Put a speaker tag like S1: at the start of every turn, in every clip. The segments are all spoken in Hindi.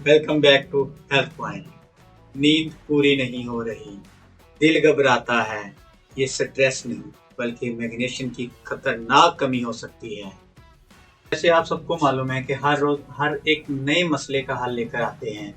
S1: Welcome back to health point. नींद पूरी नहीं हो रही, दिल घबराता है, ये स्ट्रेस नहीं बल्कि मैग्नीशियम की खतरनाक कमी हो सकती है। जैसे आप सबको मालूम है कि हर रोज हर एक नए मसले का हल लेकर आते हैं।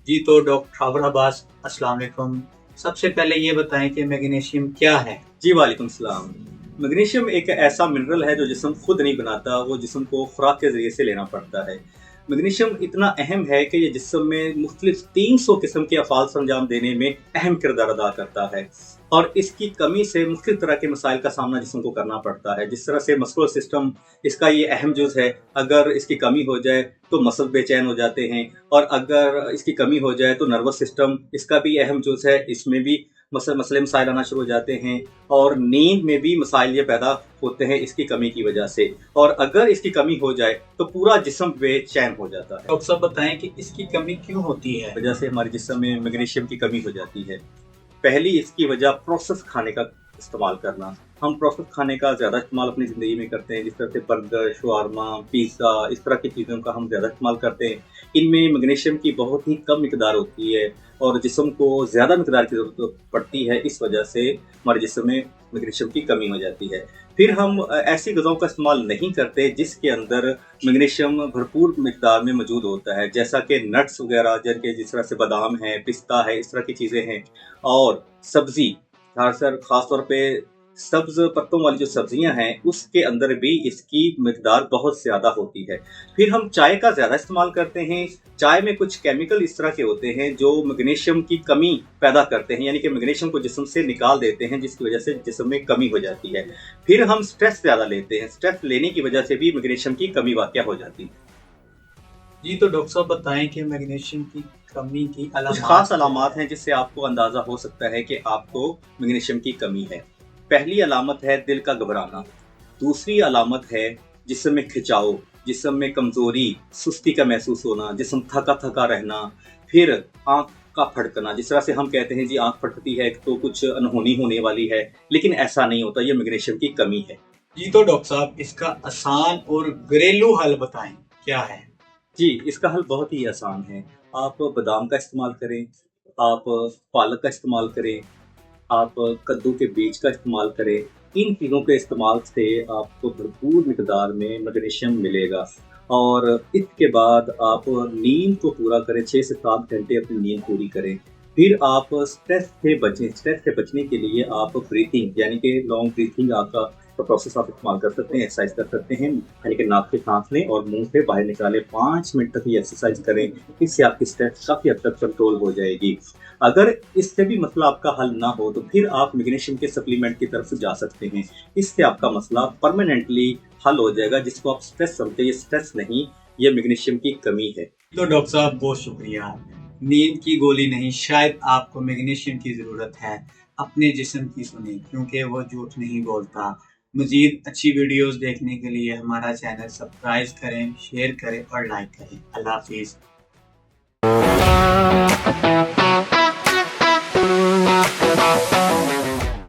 S1: जी तो डॉक्टर आबर अब्बास, अस्सलाम वालेकुम। सबसे पहले ये बताएं कि मैग्नीशियम क्या है।
S2: जी वालेकुम सलाम। मैग्नीशियम एक ऐसा मिनरल है जो जिस्म खुद नहीं बनाता, वो जिस्म को खुराक के ज़रिए से लेना पड़ता है। मैग्नीशियम इतना अहम है कि ये जिस्म में मुख्तलिफ 300 किस्म के अफ़ाल सरंजाम देने में अहम किरदार अदा करता है और इसकी कमी से मुख्तलिफ तरह के मसाइल का सामना जिस्म को करना पड़ता है। जिस तरह से मस्कुलर सिस्टम इसका ये अहम जुज़ है, अगर इसकी कमी हो जाए तो मसल बेचैन हो जाते हैं और अगर इसकी कमी हो जाए तो नर्वस सिस्टम इसका भी अहम जुज़ है, इसमें भी मसले मसाइल आना शुरू हो जाते हैं और नींद में भी मसाइल ये पैदा होते हैं इसकी कमी की वजह से। और अगर इसकी कमी हो जाए तो पूरा जिस्म बेचैन हो जाता है।
S1: डॉक्टर साहब बताएं कि इसकी कमी क्यों होती है।
S2: वजह से हमारे जिस्म में मैग्नीशियम की कमी हो जाती है। पहली इसकी वजह प्रोसेस खाने का इस्तेमाल करना। हम प्रोसेस खाने का ज़्यादा इस्तेमाल अपनी ज़िंदगी में करते हैं, जिस तरह से बर्गर, शवारमा, पिज़्ज़ा, इस तरह की चीज़ों का हम ज़्यादा इस्तेमाल करते हैं। इनमें मैग्नीशियम की बहुत ही कम मिकदार होती है और जिस्म को ज़्यादा मिकदार की ज़रूरत पड़ती है। इस वजह से हमारे जिस्म में मैग्नीशियम की कमी हो जाती है। फिर हम ऐसी ग़िज़ाओं का इस्तेमाल नहीं करते जिसके अंदर मैग्नीशियम भरपूर मिकदार में मौजूद होता है, जैसा कि नट्स वगैरह, जैसे जिस तरह से बादाम है, पिस्ता है, इस तरह की चीज़ें हैं। और सब्ज़ी, ख़ास तौर पे सब्ज़ पत्तों वाली जो सब्ज़ियाँ हैं, उसके अंदर भी इसकी मिकदार बहुत ज़्यादा होती है। फिर हम चाय का ज़्यादा इस्तेमाल करते हैं। चाय में कुछ केमिकल इस तरह के होते हैं जो मैग्नीशियम की कमी पैदा करते हैं, यानी कि मैग्नीशियम को जिस्म से निकाल देते हैं, जिसकी वजह से जिस्म में कमी हो जाती है। फिर हम स्ट्रेस ज़्यादा लेते हैं। स्ट्रेस लेने की वजह से भी मैग्नीशियम की कमी वाक़या हो जाती है।
S1: जी तो डॉक्टर साहब बताएं कि मैग्नीशियम की कमी की
S2: कुछ खास अलामात हैं जिससे आपको अंदाज़ा हो सकता है कि आपको मैग्नीशियम की कमी है। पहली अलामत है दिल का घबराना। दूसरी अलामत है जिस्म में खिंचाव, जिस्म में कमज़ोरी, सुस्ती का महसूस होना, जिस्म थका-थका रहना। फिर आँख का फड़कना, जिस तरह से हम कहते हैं जी आँख फटती है तो कुछ अनहोनी होने वाली है, लेकिन ऐसा नहीं होता, ये मैग्नीशियम की कमी है।
S1: जी तो डॉक्टर साहब इसका आसान और घरेलू हल बताएं, क्या है।
S2: जी, इसका हल बहुत ही आसान है। आप बादाम का इस्तेमाल करें, आप पालक का इस्तेमाल करें, आप कद्दू के बीज का इस्तेमाल करें। इन चीज़ों के इस्तेमाल से आपको भरपूर मिकदार में मैग्नीशियम मिलेगा और इसके बाद आप नींद को पूरा करें, 6 से 7 घंटे अपनी नींद पूरी करें। फिर आप स्ट्रेस से बचें। स्ट्रेस से बचने के लिए आप ब्रीथिंग, यानी कि लॉन्ग ब्रीथिंग आपका तो प्रोसेस आप इस्तेमाल कर सकते हैं, एक्सरसाइज कर सकते हैं, यानी कि नाक से सांस लें और मुंह से बाहर निकालें। 5 मिनट तक ये एक्सरसाइज करें, इससे आपकी स्ट्रेस काफ़ी हद तक कंट्रोल हो जाएगी। अगर इससे भी मसला आपका हल ना हो तो फिर आप मैग्नीशियम के सप्लीमेंट की तरफ जा सकते हैं। इससे आपका मसला परमानेंटली हल हो जाएगा, जिसको आप स्ट्रेस समझते हैं। ये स्ट्रेस नहीं, ये मैग्नीशियम की कमी है।
S1: तो डॉक्टर साहब बहुत शुक्रिया। नींद की गोली नहीं, शायद आपको मैग्नीशियम की ज़रूरत है। अपने जिस्म की सुने, क्योंकि वो झूठ नहीं बोलता। मज़ीद अच्छी वीडियोस देखने के लिए हमारा चैनल सब्सक्राइब करें, शेयर करें और लाइक करें। अल्लाह हाफिज़।